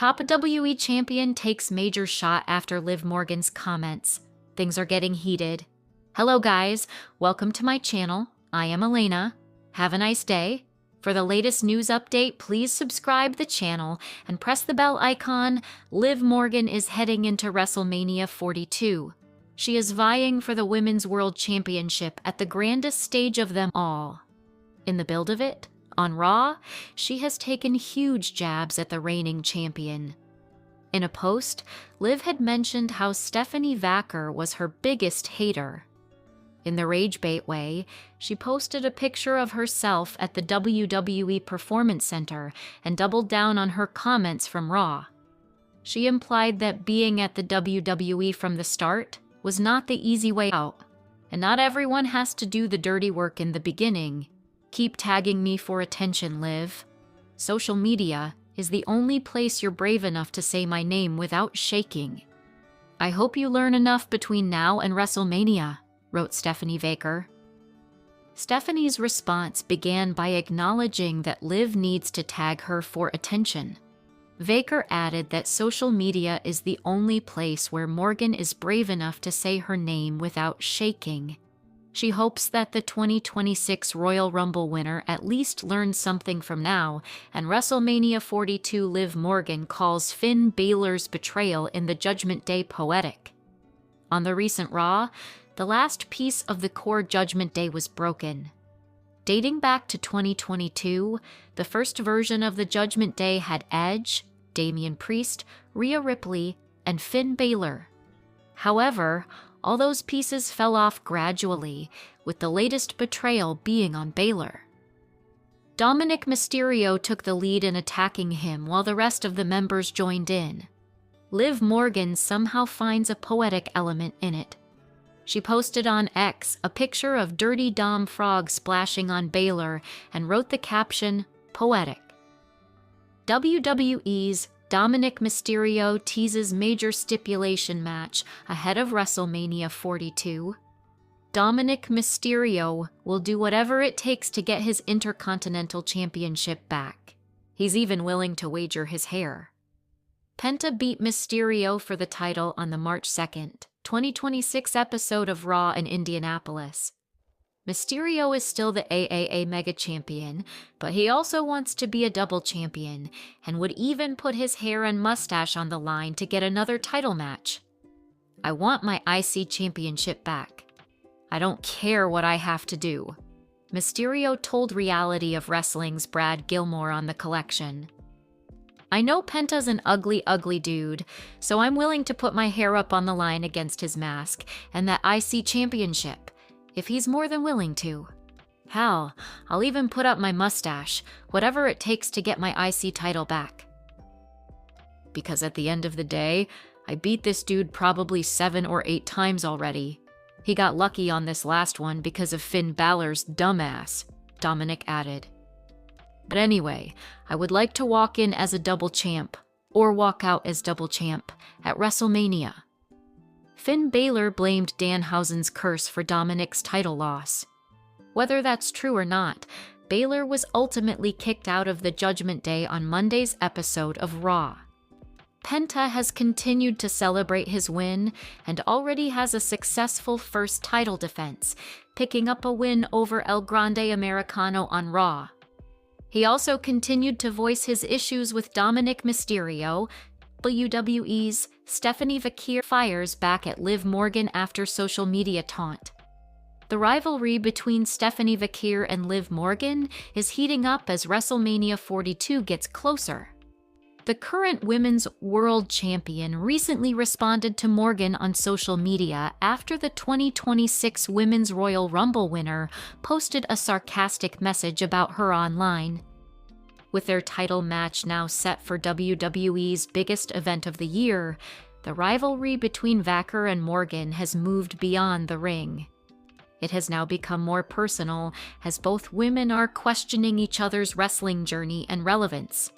Top WWE Champion takes major shot after Liv Morgan's comments. Things are getting heated. Hello guys, welcome to my channel. I am Elena. Have a nice day. For the latest news update, please subscribe the channel and press the bell icon. Liv Morgan is heading into WrestleMania 42. She is vying for the Women's World Championship at the grandest stage of them all. In the build of it, on Raw, she has taken huge jabs at the reigning champion. In a post, Liv had mentioned how Stephanie Vaquer was her biggest hater. In the rage bait way, she posted a picture of herself at the WWE Performance Center and doubled down on her comments from Raw. She implied that being at the WWE from the start was not the easy way out, and not everyone has to do the dirty work in the beginning. Keep tagging me for attention, Liv. Social media is the only place you're brave enough to say my name without shaking. I hope you learn enough between now and WrestleMania, wrote Stephanie Vaquer. Stephanie's response began by acknowledging that Liv needs to tag her for attention. Vaquer added that social media is the only place where Morgan is brave enough to say her name without shaking. She hopes that the 2026 Royal Rumble winner at least learns something from now, and WrestleMania 42 Liv Morgan calls Finn Balor's betrayal in the Judgment Day poetic. On the recent Raw, the last piece of the core Judgment Day was broken. Dating back to 2022, the first version of the Judgment Day had Edge, Damian Priest, Rhea Ripley, and Finn Balor. However, all those pieces fell off gradually, with the latest betrayal being on Balor. Dominic Mysterio took the lead in attacking him while the rest of the members joined in. Liv Morgan somehow finds a poetic element in it. She posted on X a picture of Dirty Dom Frog splashing on Balor and wrote the caption, "Poetic." WWE's Dominic Mysterio teases major stipulation match ahead of WrestleMania 42. Dominic Mysterio will do whatever it takes to get his Intercontinental Championship back. He's even willing to wager his hair. Penta beat Mysterio for the title on the March 2nd, 2026 episode of Raw in Indianapolis. Mysterio is still the AAA Mega Champion, but he also wants to be a double champion, and would even put his hair and mustache on the line to get another title match. "I want my IC Championship back. I don't care what I have to do," Mysterio told Reality of Wrestling's Brad Gilmore on the collection. "I know Penta's an ugly, ugly dude, so I'm willing to put my hair up on the line against his mask and that IC Championship, if he's more than willing to. Hell, I'll even put up my mustache, whatever it takes to get my IC title back. Because at the end of the day, I beat this dude probably 7 or 8 times already. He got lucky on this last one because of Finn Balor's dumbass," Dominic added. "But anyway, I would like to walk in as a double champ, or walk out as double champ, at WrestleMania." Finn Balor blamed Danhausen's curse for Dominic's title loss. Whether that's true or not, Balor was ultimately kicked out of the Judgment Day on Monday's episode of Raw. Penta has continued to celebrate his win and already has a successful first title defense, picking up a win over El Grande Americano on Raw. He also continued to voice his issues with Dominic Mysterio. WWE's Stephanie Vaquer fires back at Liv Morgan after social media taunt. The rivalry between Stephanie Vaquer and Liv Morgan is heating up as WrestleMania 42 gets closer. The current Women's World Champion recently responded to Morgan on social media after the 2026 Women's Royal Rumble winner posted a sarcastic message about her online. With their title match now set for WWE's biggest event of the year, the rivalry between Vaquer and Morgan has moved beyond the ring. It has now become more personal, as both women are questioning each other's wrestling journey and relevance.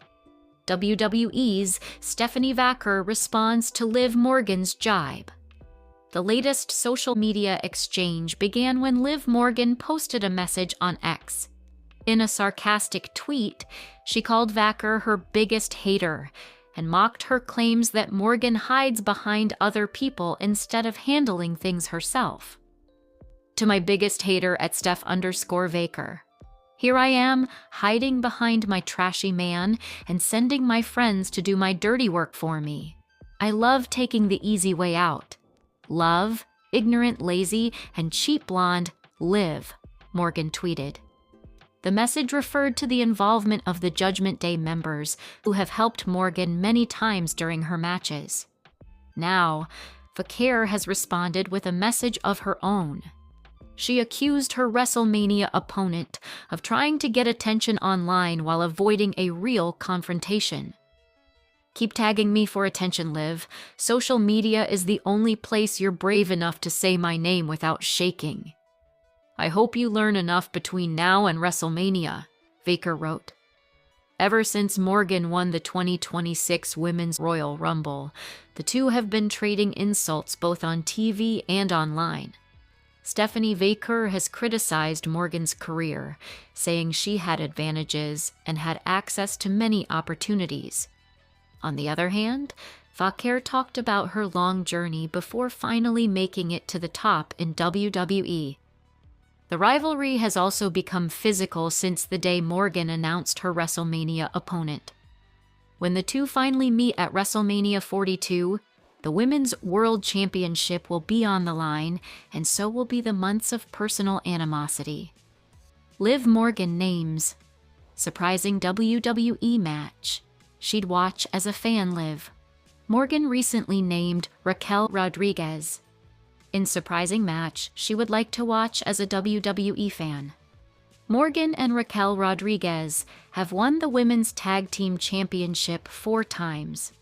WWE's Stephanie Vaquer responds to Liv Morgan's jibe. The latest social media exchange began when Liv Morgan posted a message on X. In a sarcastic tweet, she called Vaquer her biggest hater and mocked her claims that Morgan hides behind other people instead of handling things herself. To my biggest hater at Steph_Vaker, here I am, hiding behind my trashy man and sending my friends to do my dirty work for me. I love taking the easy way out. Love, ignorant, lazy, and cheap blonde, Liv, Morgan tweeted. The message referred to the involvement of the Judgment Day members who have helped Morgan many times during her matches. Now, Vaquer has responded with a message of her own. She accused her WrestleMania opponent of trying to get attention online while avoiding a real confrontation. Keep tagging me for attention, Liv. Social media is the only place you're brave enough to say my name without shaking. I hope you learn enough between now and WrestleMania, Vaquer wrote. Ever since Morgan won the 2026 Women's Royal Rumble, the two have been trading insults both on TV and online. Stephanie Vaquer has criticized Morgan's career, saying she had advantages and had access to many opportunities. On the other hand, Vaquer talked about her long journey before finally making it to the top in WWE. The rivalry has also become physical since the day Morgan announced her WrestleMania opponent. When the two finally meet at WrestleMania 42, the Women's World Championship will be on the line, and so will be the months of personal animosity. Liv Morgan names surprising WWE match she'd watch as a fan. Liv Morgan recently named Raquel Rodriguez in surprising match she would like to watch as a WWE fan. Morgan and Raquel Rodriguez have won the Women's Tag Team Championship 4 times.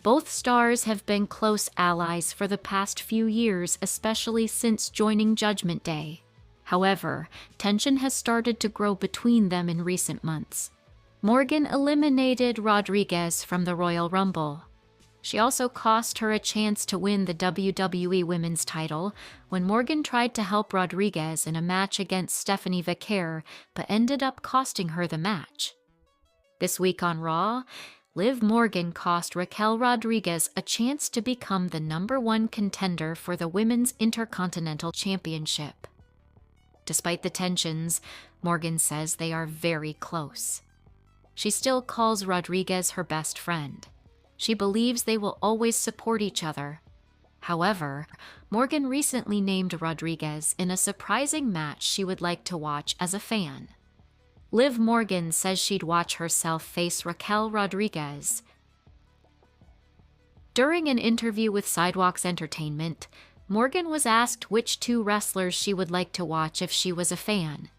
Both stars have been close allies for the past few years, especially since joining Judgment Day. However, tension has started to grow between them in recent months. Morgan eliminated Rodriguez from the Royal Rumble. She also cost her a chance to win the WWE Women's title when Morgan tried to help Rodriguez in a match against Stephanie Vaquer, but ended up costing her the match. This week on Raw, Liv Morgan cost Raquel Rodriguez a chance to become the #1 contender for the Women's Intercontinental Championship. Despite the tensions, Morgan says they are very close. She still calls Rodriguez her best friend. She believes they will always support each other. However, Morgan recently named Rodriguez in a surprising match she would like to watch as a fan. Liv Morgan says she'd watch herself face Raquel Rodriguez. During an interview with Sidewalks Entertainment, Morgan was asked which 2 wrestlers she would like to watch if she was a fan.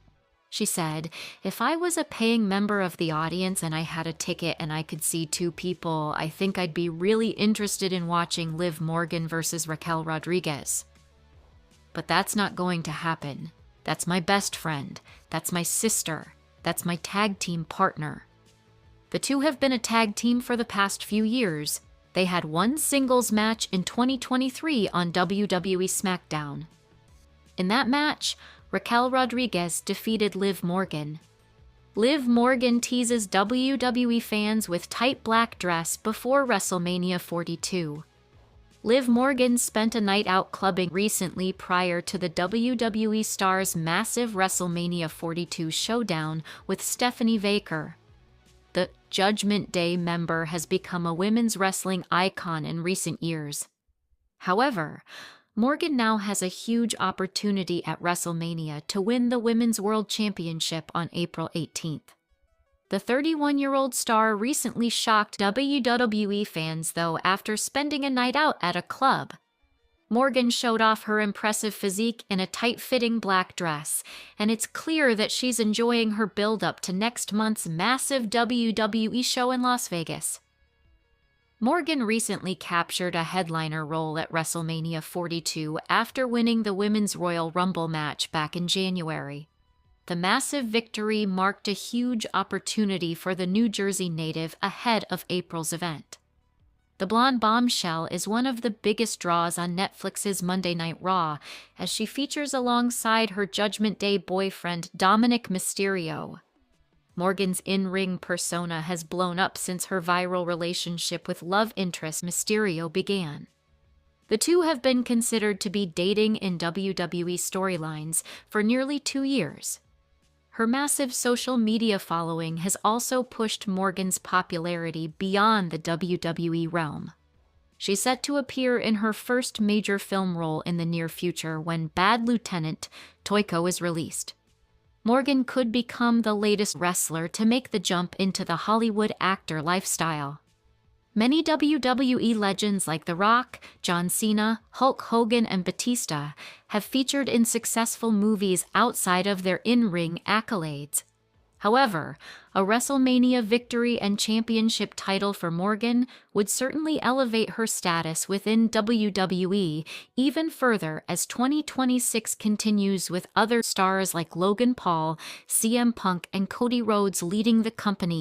She said, "If I was a paying member of the audience and I had a ticket and I could see 2 people, I think I'd be really interested in watching Liv Morgan versus Raquel Rodriguez. But that's not going to happen. That's my best friend. That's my sister. That's my tag team partner." The two have been a tag team for the past few years. They had 1 singles match in 2023 on WWE SmackDown. In that match, Raquel Rodriguez defeated Liv Morgan. Liv Morgan teases WWE fans with tight black dress before WrestleMania 42. Liv Morgan spent a night out clubbing recently prior to the WWE star's massive WrestleMania 42 showdown with Stephanie Vaquer. The Judgment Day member has become a women's wrestling icon in recent years. However, Morgan now has a huge opportunity at WrestleMania to win the Women's World Championship on April 18th. The 31-year-old star recently shocked WWE fans, though, after spending a night out at a club. Morgan showed off her impressive physique in a tight-fitting black dress, and it's clear that she's enjoying her build-up to next month's massive WWE show in Las Vegas. Morgan recently captured a headliner role at WrestleMania 42 after winning the Women's Royal Rumble match back in January. The massive victory marked a huge opportunity for the New Jersey native ahead of April's event. The blonde bombshell is one of the biggest draws on Netflix's Monday Night Raw, as she features alongside her Judgment Day boyfriend Dominic Mysterio. Morgan's in-ring persona has blown up since her viral relationship with love interest Mysterio began. The two have been considered to be dating in WWE storylines for nearly 2 years. Her massive social media following has also pushed Morgan's popularity beyond the WWE realm. She's set to appear in her first major film role in the near future when Bad Lieutenant Toiko is released. Morgan could become the latest wrestler to make the jump into the Hollywood actor lifestyle. Many WWE legends like The Rock, John Cena, Hulk Hogan, and Batista have featured in successful movies outside of their in-ring accolades. However, a WrestleMania victory and championship title for Morgan would certainly elevate her status within WWE even further as 2026 continues with other stars like Logan Paul, CM Punk, and Cody Rhodes leading the company.